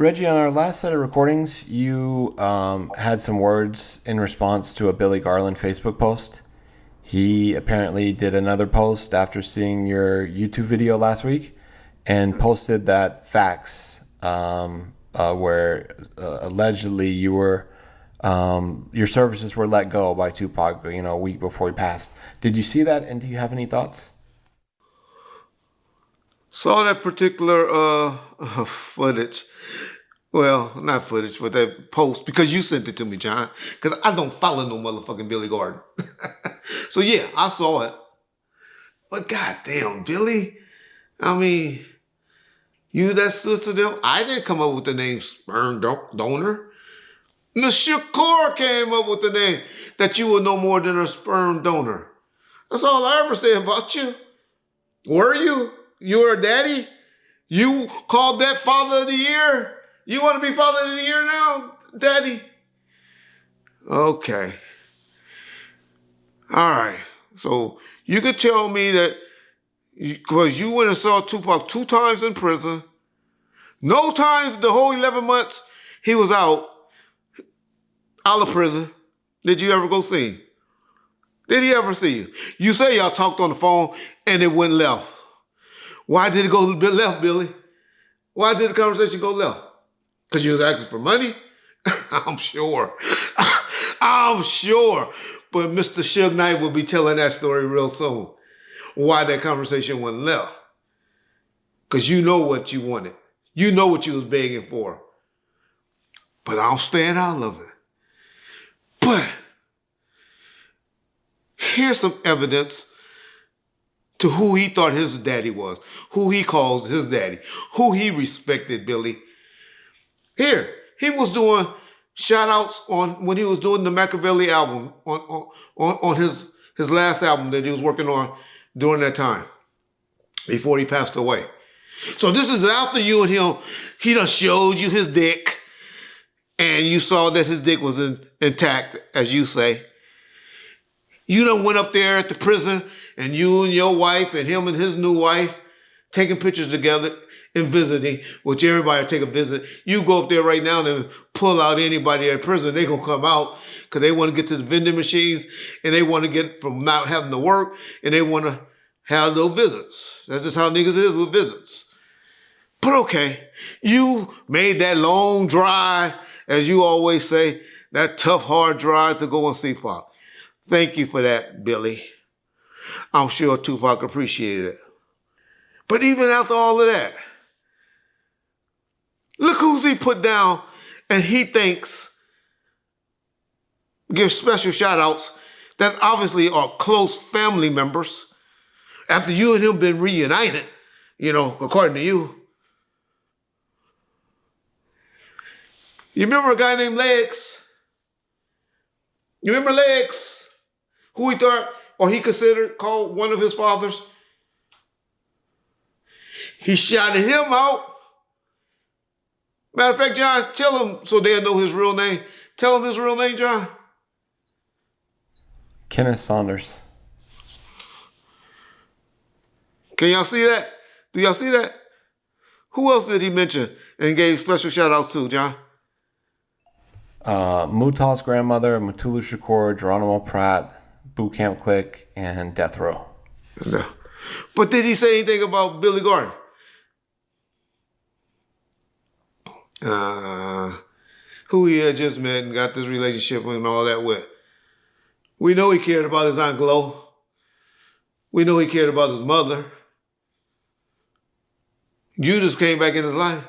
Reggie, on our last set of recordings, you had some words in response to a Billy Garland Facebook post. He apparently did another post after seeing your YouTube video last week and posted that facts where allegedly you were your services were let go by Tupac, a week before he passed. Did you see that, and do you have any thoughts? Saw that particular footage. Well, not footage, but that post, because you sent it to me, John. Because I don't follow no motherfucking Billy Garland. So yeah, I saw it. But goddamn, Billy. I mean, you that sister them. I didn't come up with the name sperm donor. Monsieur Core came up with the name that you were no more than a sperm donor. That's all I ever say about you. Were you? You were a daddy? You called that Father of the Year? You want to be Father of the Year now, Daddy? Okay. All right. So you could tell me that because you went and saw Tupac 2 times in prison, no times the whole 11 months he was out of prison. Did you ever go see him? Did he ever see you? You say y'all talked on the phone and it went left. Why did it go left, Billy? Why did the conversation go left? Because you was asking for money? I'm sure. I'm sure. But Mr. Suge Knight will be telling that story real soon. Why that conversation went left. Because you know what you wanted. You know what you was begging for. But I'm staying out of it. But here's some evidence to who he thought his daddy was, who he calls his daddy, who he respected, Billy. Here, he was doing shout outs on when he was doing the Makaveli album, on his last album that he was working on during that time, before he passed away. So this is after you and him, he done showed you his dick, and you saw that his dick was intact, as you say. You done went up there at the prison, and you and your wife and him and his new wife taking pictures together and visiting, which everybody take a visit. You go up there right now and pull out anybody at prison, they gonna come out because they want to get to the vending machines and they want to get from not having to work and they want to have those visits. That's just how niggas is with visits. But okay, you made that long drive, as you always say, that tough, hard drive to go and see Pac. Thank you for that, Billy. I'm sure Tupac appreciated it. But even after all of that, look who's he put down, and he thinks, gives special shout outs that obviously are close family members. After you and him been reunited, according to you. You remember a guy named Legs? You remember Legs? Who he thought, or he called one of his fathers? He shouted him out. Matter of fact, John, tell him so they'll know his real name. Tell him his real name, John. Kenneth Saunders. Can y'all see that? Do y'all see that? Who else did he mention and gave special shout outs to, John? Mutal's grandmother, Mutulu Shakur, Geronimo Pratt, Boot Camp Click, and Death Row. No. But did he say anything about Billy Garland? Who he had just met and got this relationship and all that with. We know he cared about his Aunt Glo. We know he cared about his mother. Judas came back in his life.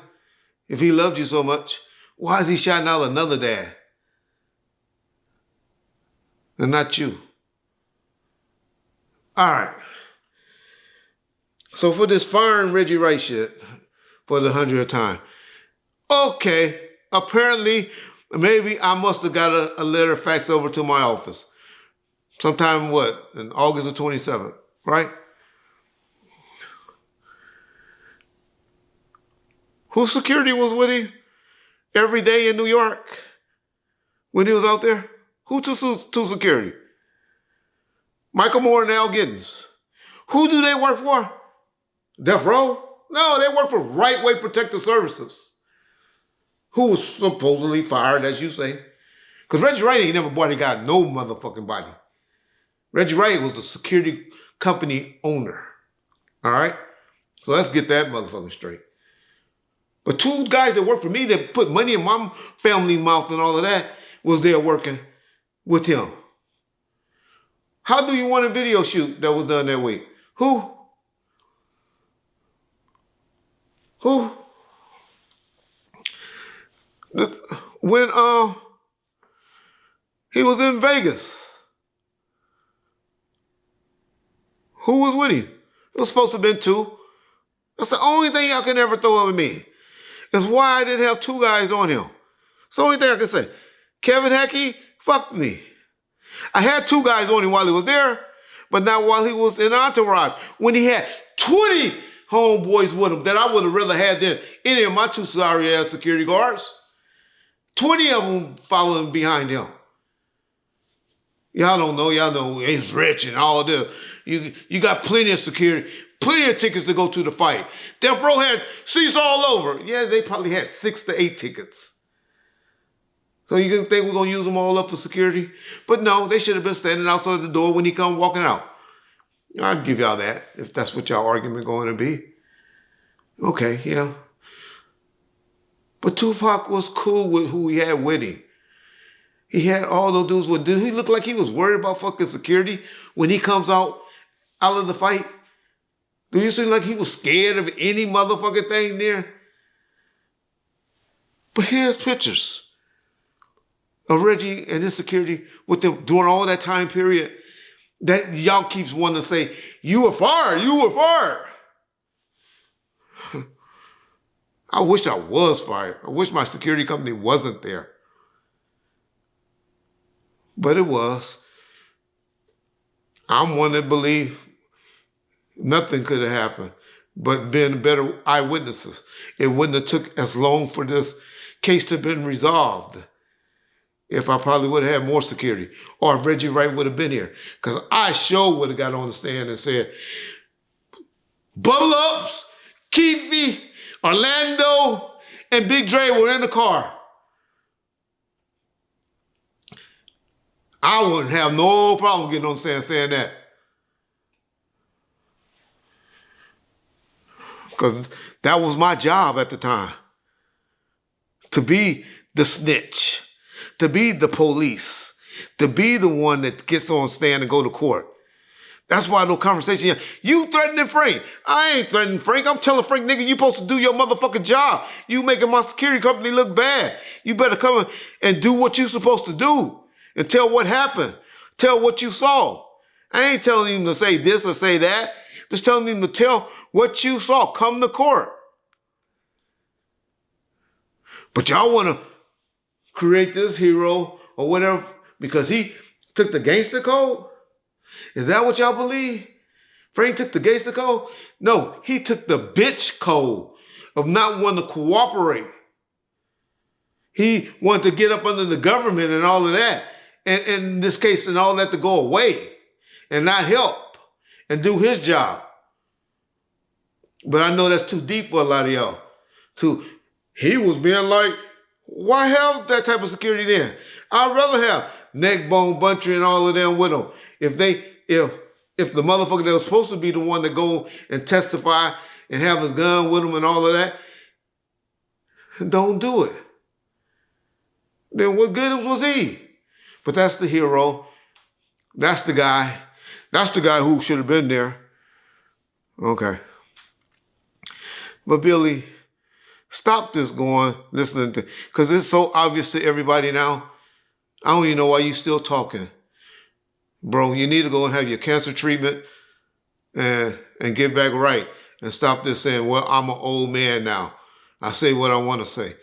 If he loved you so much, why is he shouting out another dad? And not you. All right. So for this firing Reggie Wright shit, for the 100th time, okay, apparently, maybe I must have got a letter faxed over to my office. Sometime, in August of 27th, right? Whose security was with him every day in New York when he was out there? Who to security? Michael Moore and Al Giddens. Who do they work for? Death Row? No, they work for Right Way Protective Services. who was supposedly fired, as you say. Because Reggie Wright ain't never got no motherfucking body. Reggie Wright was the security company owner. All right? So let's get that motherfucking straight. But two guys that worked for me that put money in my family mouth and all of that was there working with him. How do you want a video shoot that was done that way? Who? When he was in Vegas, who was with him? It was supposed to have been two. That's the only thing y'all can ever throw at me. Is why I didn't have two guys on him. It's the only thing I can say. Kevin Heckey fucked me. I had two guys on him while he was there, but not while he was in Entourage. When he had 20 homeboys with him that I would have rather had than any of my two sorry-ass security guards. 20 of them following behind him. Y'all don't know. Y'all know he's rich and all this. You got plenty of security, plenty of tickets to go to the fight. Death Row had seats all over. Yeah, they probably had 6 to 8 tickets. So you think we're going to use them all up for security? But no, they should have been standing outside the door when he come walking out. I'd give y'all that, if that's what y'all argument going to be. Okay, yeah. But Tupac was cool with who he had with him. He had all those dudes with. Did he look like he was worried about fucking security when he comes out of the fight? Do you seem like he was scared of any motherfucking thing there? But here's pictures of Reggie and his security with them during all that time period that y'all keeps wanting to say, you were fired, you were fired. I wish I was fired. I wish my security company wasn't there. But it was. I'm one that believe nothing could have happened but been better eyewitnesses. It wouldn't have took as long for this case to have been resolved if I probably would have had more security or if Reggie Wright would have been here. Because I sure would have got on the stand and said, Bubble Ups, Keefy, Orlando, and Big Dre were in the car. I wouldn't have no problem getting on the stand saying that. Because that was my job at the time. To be the snitch. To be the police. To be the one that gets on stand and go to court. That's why no conversation. You threatening Frank. I ain't threatening Frank. I'm telling Frank, nigga, you supposed to do your motherfucking job. You making my security company look bad. You better come and do what you supposed to do. And tell what happened. Tell what you saw. I ain't telling him to say this or say that. Just telling him to tell what you saw. Come to court. But y'all want to create this hero or whatever because he took the gangster code? Is that what y'all believe? Frank took the gangster code? No, he took the bitch code of not wanting to cooperate. He wanted to get up under the government and all of that. And in this case, and all that to go away and not help and do his job. But I know that's too deep for a lot of y'all. He was being like, why have that type of security then? I'd rather have Neckbone, Buntry, and all of them with them. If the motherfucker that was supposed to be the one to go and testify and have his gun with him and all of that, don't do it. Then what good was he? But that's the hero. That's the guy. That's the guy who should have been there. Okay. But Billy, stop this listening to, because it's so obvious to everybody now. I don't even know why you still talking. Bro, you need to go and have your cancer treatment and get back right and stop this saying, well, I'm an old man now. I say what I want to say.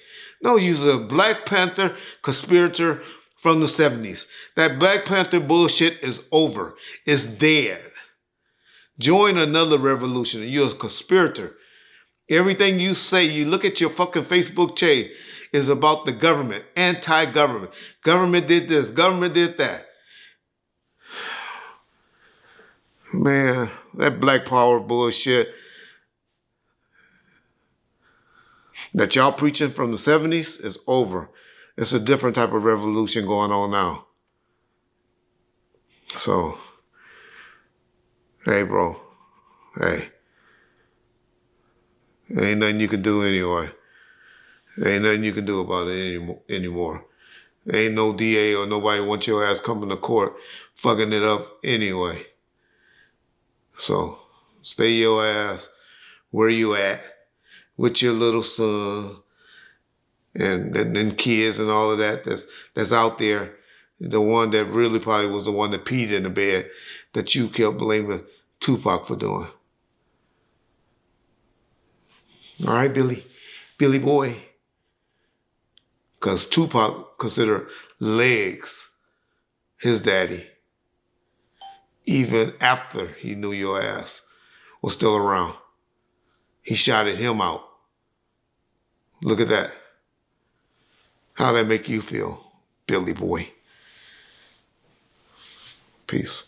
No, you're a Black Panther conspirator from the 70s. That Black Panther bullshit is over. It's dead. Join another revolution. You're a conspirator. Everything you say, you look at your fucking Facebook chain, is about the government, anti-government. Government did this, government did that. Man, that Black Power bullshit. that y'all preaching from the 70s is over. It's a different type of revolution going on now. So, hey, bro. Hey. Ain't nothing you can do anyway. Ain't nothing you can do about it anymore. Ain't no DA or nobody want your ass coming to court fucking it up anyway. So, stay your ass where you at with your little son and kids and all of that that's out there. The one that really probably was the one that peed in the bed that you kept blaming Tupac for doing. All right, Billy boy. Because Tupac considered Legs his daddy, even after he knew your ass was still around. He shouted him out. Look at that. How'd that make you feel, Billy boy? Peace.